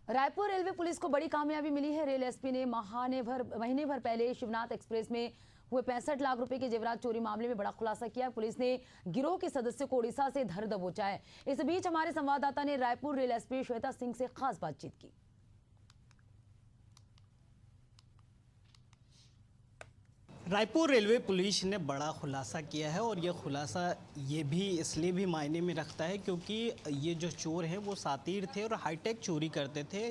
Raipur railway police को बड़ी कामयाबी मिली है। रेल एसपी ने महीने भर पहले शिवनाथ एक्सप्रेस में हुए 65 लाख रुपए के जेवरात चोरी मामले में बड़ा खुलासा किया। पुलिस ने गिरोह के सदस्यों को उड़ीसा से धर दबोचा है। इस बीच हमारे संवाददाता ने रायपुर रेल एसपी श्वेता सिंह से खास बातचीत की। रायपुर रेलवे पुलिस ने बड़ा खुलासा किया है और ये खुलासा ये भी इसलिए भी मायने में रखता है क्योंकि ये जो चोर हैं वो सातिर थे और हाईटेक चोरी करते थे,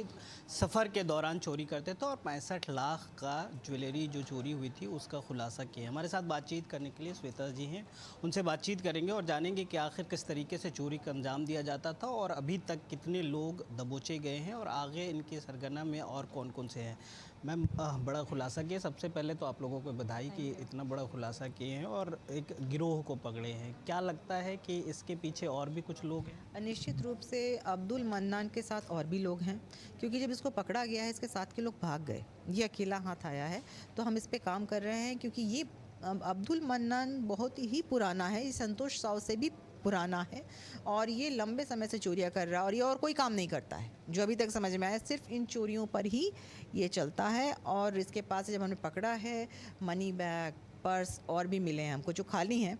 सफ़र के दौरान चोरी करते थे और 65 लाख का ज्वेलरी जो चोरी हुई थी उसका खुलासा किया। हमारे साथ बातचीत करने के लिए श्वेता जी हैं, उनसे बातचीत करेंगे और जानेंगे कि आखिर किस तरीके से चोरी का अंजाम दिया जाता था और अभी तक कितने लोग दबोचे गए हैं और आगे इनके सरगना में और कौन कौन से हैं। मैम, बड़ा खुलासा किया। सबसे पहले तो आप लोगों को बधाई कि इतना बड़ा खुलासा किए हैं और एक गिरोह को पकड़े हैं। क्या लगता है कि इसके पीछे और भी कुछ लोग हैं? निश्चित रूप से अब्दुल मन्नान के साथ और भी लोग हैं, क्योंकि जब इसको पकड़ा गया है इसके साथ के लोग भाग गए, ये अकेला हाथ आया है। तो हम इस पे काम कर रहे हैं क्योंकि ये अब्दुल मन्नान बहुत ही पुराना है, ये संतोष साव से भी पुराना है और ये लंबे समय से चोरियां कर रहा है और ये और कोई काम नहीं करता है। जो अभी तक समझ में आया सिर्फ इन चोरियों पर ही ये चलता है। और इसके पास से जब हमने पकड़ा है मनी बैग, पर्स और भी मिले हैं हमको जो खाली हैं,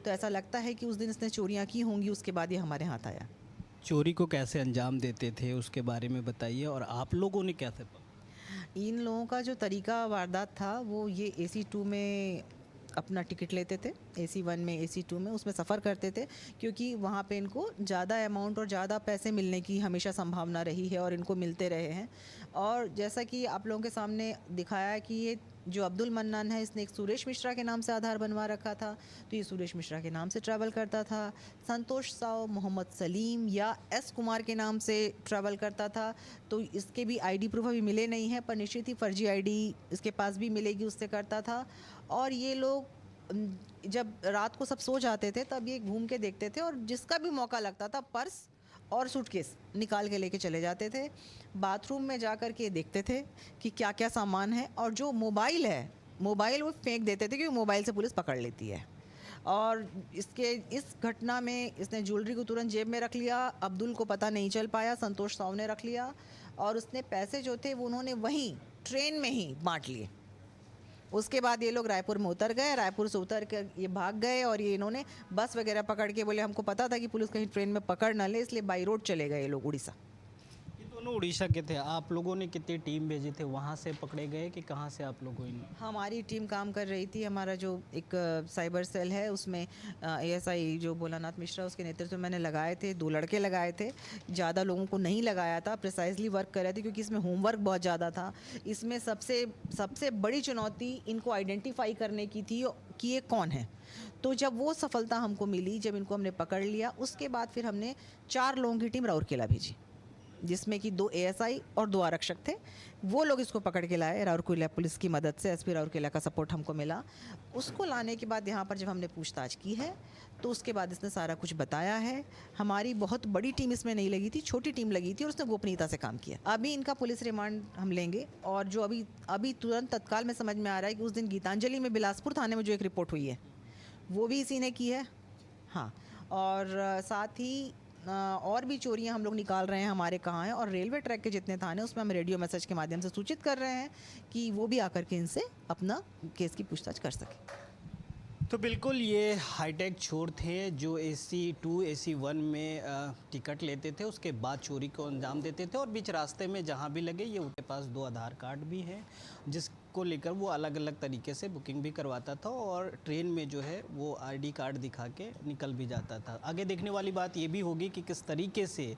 तो ऐसा लगता है कि उस दिन इसने चोरियां की होंगी, उसके बाद ये हमारे हाथ आया। चोरी को कैसे अंजाम देते थे उसके बारे में बताइए और आप लोगों ने कैसे इन लोगों का जो तरीका वारदात था वो ये AC2 में अपना टिकट लेते थे, AC1 में, AC2 में, उसमें सफ़र करते थे क्योंकि वहाँ पे इनको ज़्यादा अमाउंट और ज़्यादा पैसे मिलने की हमेशा संभावना रही है और इनको मिलते रहे हैं। और जैसा कि आप लोगों के सामने दिखाया है कि ये जो अब्दुल मन्नान है इसने एक सुरेश मिश्रा के नाम से आधार बनवा रखा था, तो ये सुरेश मिश्रा के नाम से ट्रैवल करता था। संतोष साव मोहम्मद सलीम या S कुमार के नाम से ट्रैवल करता था। तो इसके भी ID प्रूफ अभी मिले नहीं हैं, पर निश्चित ही फर्जी ID इसके पास भी मिलेगी, उससे करता था। और ये लोग जब रात को सब सो जाते थे तब ये घूम के देखते थे और जिसका भी मौका लगता था पर्स और सूटकेस निकाल के लेके चले जाते थे। बाथरूम में जा कर के देखते थे कि क्या क्या सामान है और जो मोबाइल है, मोबाइल वो फेंक देते थे क्योंकि मोबाइल से पुलिस पकड़ लेती है। और इस घटना में इसने ज्वेलरी को तुरंत जेब में रख लिया, अब्दुल को पता नहीं चल पाया, संतोष साव ने रख लिया और उसने पैसे जो थे वो उन्होंने वहीं ट्रेन में ही बांट लिए। उसके बाद ये लोग रायपुर में उतर गए, रायपुर से उतर कर ये भाग गए और ये इन्होंने बस वगैरह पकड़ के, बोले हमको पता था कि पुलिस कहीं ट्रेन में पकड़ ना ले, इसलिए बाई रोड चले गए ये लोग उड़ीसा। ये दोनों उड़ीसा के थे। आप लोगों ने कितनी टीम भेजी थे? वहाँ से पकड़े गए कि कहाँ से आप लोगों ने? हमारी टीम काम कर रही थी, हमारा जो एक साइबर सेल है उसमें ASI जो भोलानाथ मिश्रा उसके नेतृत्व में मैंने लगाए थे, 2 लड़के लगाए थे, ज़्यादा लोगों को नहीं लगाया था, प्रिसाइजली वर्क कर रहे थे क्योंकि इसमें होमवर्क बहुत ज़्यादा था। इसमें सबसे बड़ी चुनौती इनको आइडेंटिफाई करने की थी कि ये कौन है। तो जब वो सफलता हमको मिली, जब इनको हमने पकड़ लिया, उसके बाद फिर हमने 4 लोगों की टीम राउरकेला भेजी, जिसमें कि 2 ASI और 2 आरक्षक थे। वो लोग इसको पकड़ के लाए राउरकेला पुलिस की मदद से, SP राउरकेला का सपोर्ट हमको मिला। उसको लाने के बाद यहाँ पर जब हमने पूछताछ की है तो उसके बाद इसने सारा कुछ बताया है। हमारी बहुत बड़ी टीम इसमें नहीं लगी थी, छोटी टीम लगी थी और उसने गोपनीयता से काम किया। अभी इनका पुलिस रिमांड हम लेंगे और जो अभी तुरंत तत्काल में समझ में आ रहा है कि उस दिन गीतांजलि में बिलासपुर थाने में जो एक रिपोर्ट हुई है वो भी इसी ने की है। हाँ, और साथ ही और भी चोरियां हम लोग निकाल रहे हैं हमारे कहाँ हैं और रेलवे ट्रैक के जितने थाने उसमें हम रेडियो मैसेज के माध्यम से सूचित कर रहे हैं कि वो भी आकर के इनसे अपना केस की पूछताछ कर सके। तो बिल्कुल ये हाईटेक चोर थे जो AC2 AC1 में टिकट लेते थे, उसके बाद चोरी को अंजाम देते थे और बीच रास्ते में जहाँ भी लगे ये उनके पास 2 आधार कार्ड भी हैं जिसको लेकर वो अलग अलग तरीके से बुकिंग भी करवाता था और ट्रेन में जो है वो ID कार्ड दिखा के निकल भी जाता था। आगे देखने वाली बात ये भी होगी कि किस तरीके से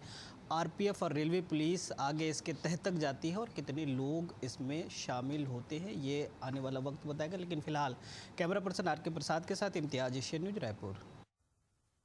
RPF और रेलवे पुलिस आगे इसके तह तक जाती है और कितने लोग इसमें शामिल होते हैं, ये आने वाला वक्त बताएगा। लेकिन फिलहाल कैमरा पर्सन RK प्रसाद के साथ इम्तियाज, एशियन न्यूज़, रायपुर।